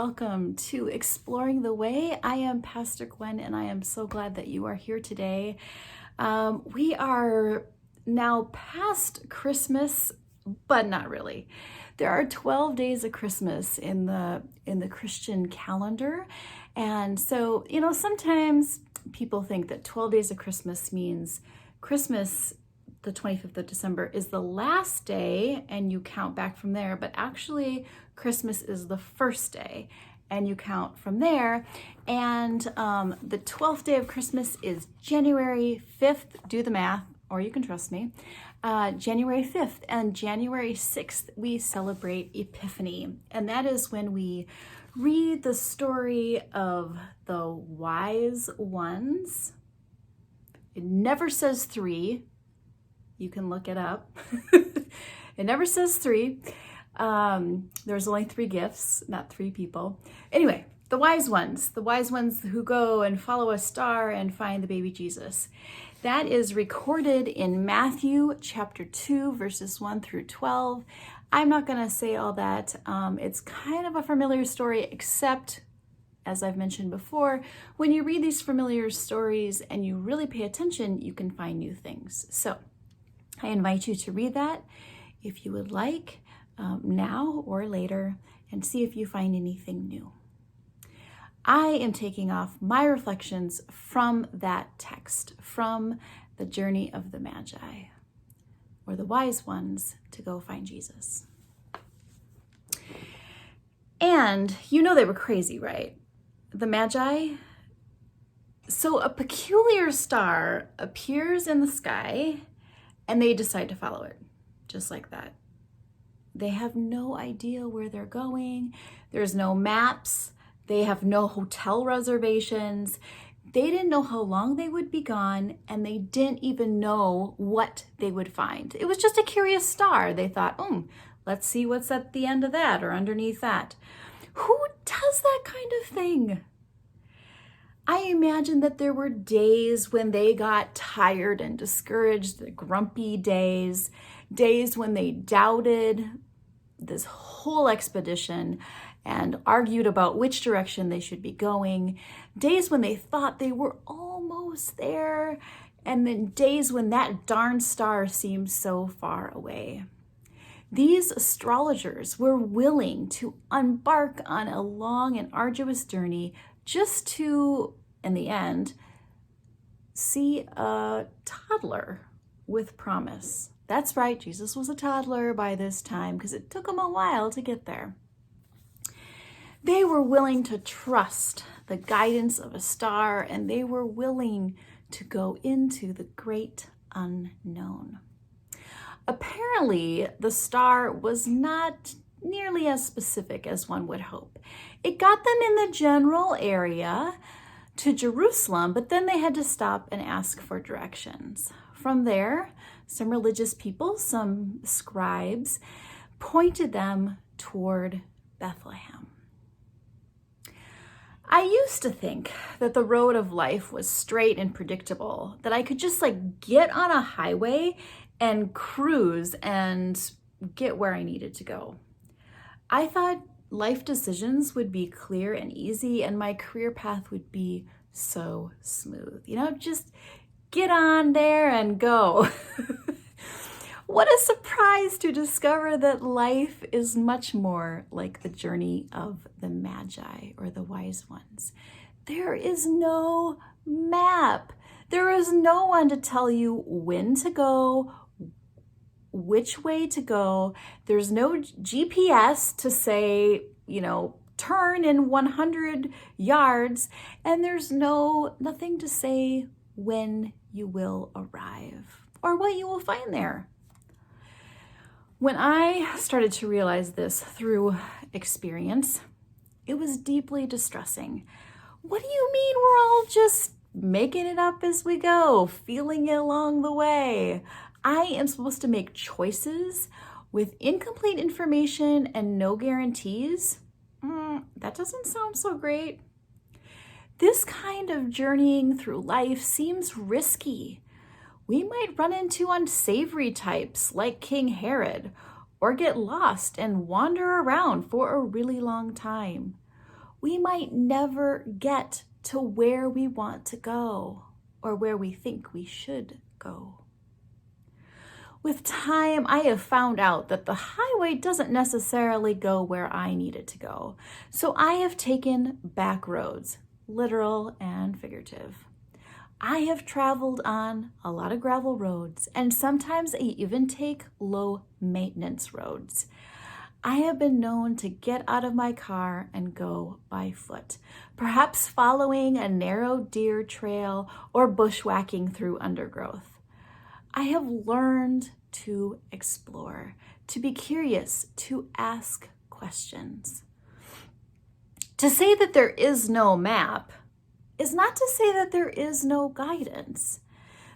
welcome to Exploring the Way. I am Pastor Gwen, and I am so glad that you are here today. We are now past Christmas, but not really. There are 12 days of Christmas in the Christian calendar, and so sometimes people think that 12 days of Christmas means Christmas, the 25th of December, is the last day and you count back from there, but actually Christmas is the first day and you count from there. And the 12th day of Christmas is January 5th. Do the math, or you can trust me. January 5th, and January 6th we celebrate Epiphany, and that is when we read the story of the wise ones. It never says three. You can look it up. It never says three. There's only three gifts, not three people. Anyway, the wise ones who go and follow a star and find the baby Jesus. That is recorded in Matthew chapter 2, verses 1 through 12. I'm not going to say all that. It's kind of a familiar story, except, as I've mentioned before, when you read these familiar stories and you really pay attention, you can find new things. So I invite you to read that if you would like, now or later, and see if you find anything new. I am taking off my reflections from that text, from the journey of the Magi, or the wise ones to go find Jesus. And they were crazy, right? The Magi. So a peculiar star appears in the sky, and they decide to follow it, just like that. They have no idea where they're going. There's no maps. They have no hotel reservations. They didn't know how long they would be gone, and they didn't even know what they would find. It was just a curious star. They thought, let's see what's at the end of that or underneath that. Who does that kind of thing? I imagine that there were days when they got tired and discouraged, the grumpy days when they doubted this whole expedition and argued about which direction they should be going, days when they thought they were almost there, and then days when that darn star seemed so far away. These astrologers were willing to embark on a long and arduous journey just to, in the end, see a toddler with promise. That's right, Jesus was a toddler by this time because it took him a while to get there. They were willing to trust the guidance of a star, and they were willing to go into the great unknown. Apparently, the star was not nearly as specific as one would hope. It got them in the general area to Jerusalem, but then they had to stop and ask for directions. From there, some religious people, some scribes, pointed them toward Bethlehem. I used to think that the road of life was straight and predictable, that I could just get on a highway and cruise and get where I needed to go. I thought life decisions would be clear and easy, and my career path would be so smooth. Just get on there and go. What a surprise to discover that life is much more like the journey of the Magi, or the wise ones. There is no map. There is no one to tell you when to go, which way to go. There's no GPS to say, turn in 100 yards, and there's nothing to say when you will arrive or what you will find there. When I started to realize this through experience, it was deeply distressing. What do you mean we're all just making it up as we go, feeling it along the way? I am supposed to make choices with incomplete information and no guarantees? That doesn't sound so great. This kind of journeying through life seems risky. We might run into unsavory types like King Herod, or get lost and wander around for a really long time. we might never get to where we want to go or where we think we should go. With time, I have found out that the highway doesn't necessarily go where I need it to go. So I have taken back roads, literal and figurative. I have traveled on a lot of gravel roads, and sometimes I even take low maintenance roads. I have been known to get out of my car and go by foot, perhaps following a narrow deer trail or bushwhacking through undergrowth. I have learned to explore, to be curious, to ask questions. To say that there is no map is not to say that there is no guidance.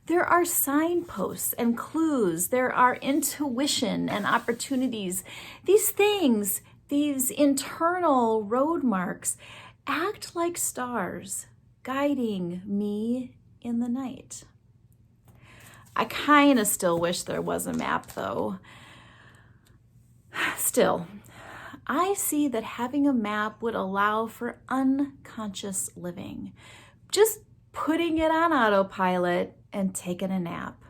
There are signposts and clues. There are intuition and opportunities. These things, these internal road marks, act like stars guiding me in the night. I kind of still wish there was a map though. Still, I see that having a map would allow for unconscious living, just putting it on autopilot and taking a nap.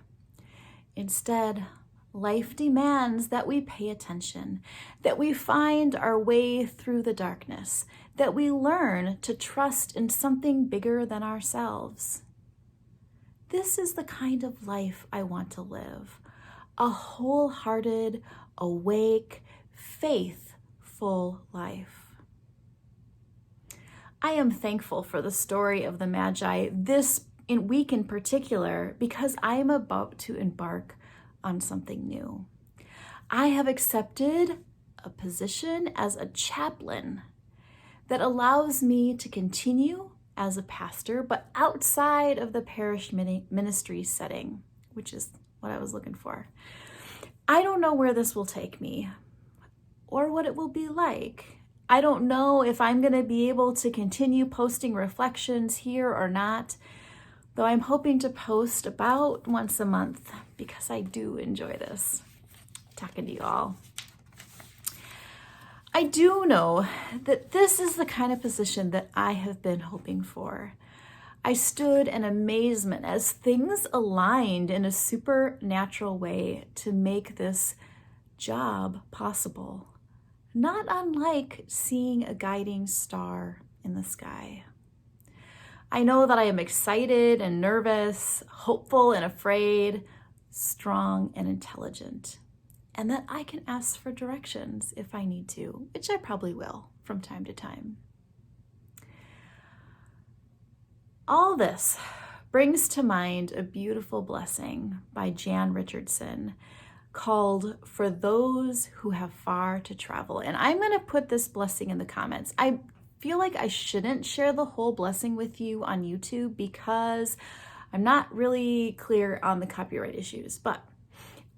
Instead, life demands that we pay attention, that we find our way through the darkness, that we learn to trust in something bigger than ourselves. This is the kind of life I want to live, a wholehearted, awake, faithful life. I am thankful for the story of the Magi this week in particular because I am about to embark on something new. I have accepted a position as a chaplain that allows me to continue as a pastor, but outside of the parish ministry setting, which is what I was looking for. I don't know where this will take me or what it will be like. I don't know if I'm going to be able to continue posting reflections here or not, though I'm hoping to post about once a month because I do enjoy this, talking to you all. I do know that this is the kind of position that I have been hoping for. I stood in amazement as things aligned in a supernatural way to make this job possible, not unlike seeing a guiding star in the sky. I know that I am excited and nervous, hopeful and afraid, strong and intelligent, and that I can ask for directions if I need to, which I probably will from time to time. All this brings to mind a beautiful blessing by Jan Richardson called "For Those Who Have Far to Travel." And I'm going to put this blessing in the comments. I feel like I shouldn't share the whole blessing with you on YouTube because I'm not really clear on the copyright issues, but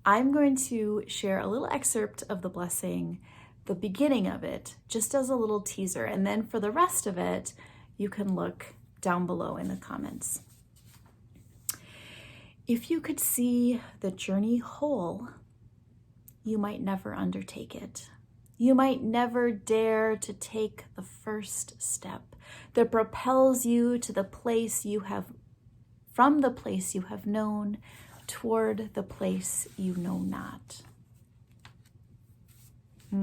I'm going to share a little excerpt of the blessing, the beginning of it, just as a little teaser. And then for the rest of it, you can look down below in the comments. If you could see the journey whole, you might never undertake it. You might never dare to take the first step that propels you to the place you have, from the place you have known, toward the place you know not. I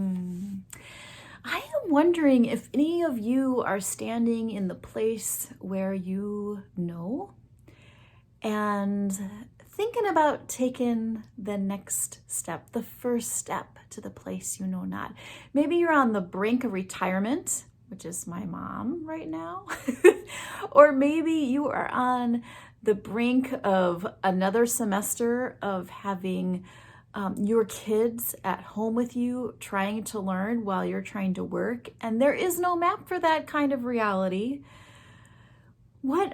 am wondering if any of you are standing in the place where you know and thinking about taking the next step, the first step to the place you know not. Maybe you're on the brink of retirement, which is my mom right now, or maybe you are on the brink of another semester of having your kids at home with you trying to learn while you're trying to work, and there is no map for that kind of reality. What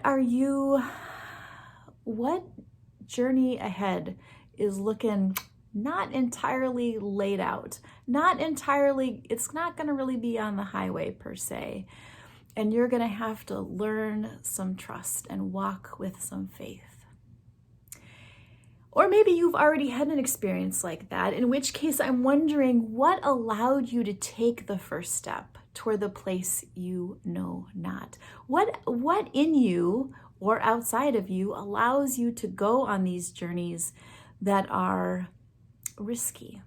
journey ahead is looking not entirely laid out, it's not going to really be on the highway per se. And you're going to have to learn some trust and walk with some faith. Or maybe you've already had an experience like that, in which case I'm wondering what allowed you to take the first step toward the place you know not? What in you or outside of you allows you to go on these journeys that are risky?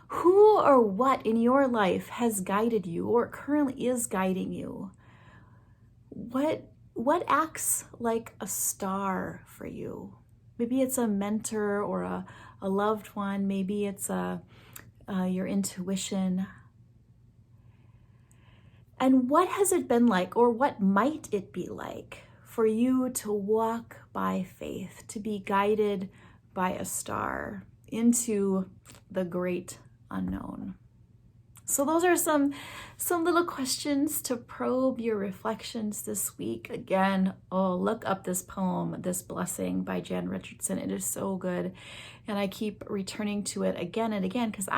Who or what in your life has guided you or currently is guiding you? What acts like a star for you? Maybe it's a mentor or a loved one. Maybe it's your intuition. And what has it been like, or what might it be like for you to walk by faith, to be guided by a star into the great unknown? So those are some little questions to probe your reflections this week. Again, look up this poem, This Blessing by Jan Richardson. It is so good. And I keep returning to it again and again because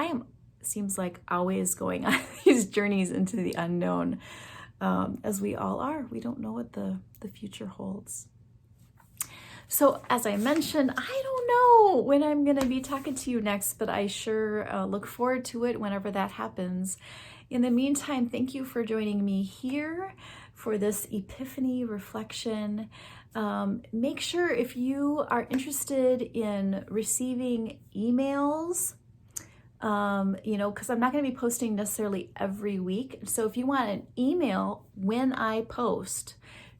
seems like always going on these journeys into the unknown, as we all are. We don't know what the future holds. So as I mentioned, I don't know when I'm going to be talking to you next, but I sure look forward to it whenever that happens. In the meantime, thank you for joining me here for this Epiphany reflection. Make sure if you are interested in receiving emails, because I'm not going to be posting necessarily every week. So if you want an email when I post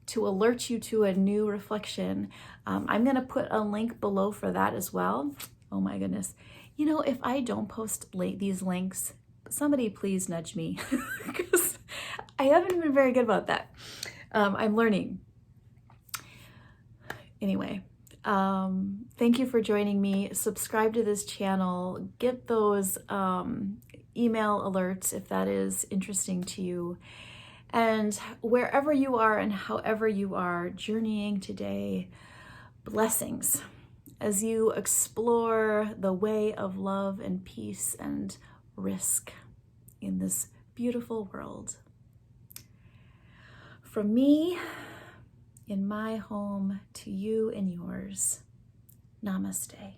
to alert you to a new reflection, I'm going to put a link below for that as well. Oh my goodness. If I don't post these links, somebody please nudge me because I haven't been very good about that. I'm learning. Anyway, thank you for joining me. Subscribe to this channel. Get those email alerts if that is interesting to you. And wherever you are and however you are journeying today, blessings as you explore the way of love and peace and risk in this beautiful world. From me, in my home, to you and yours, namaste.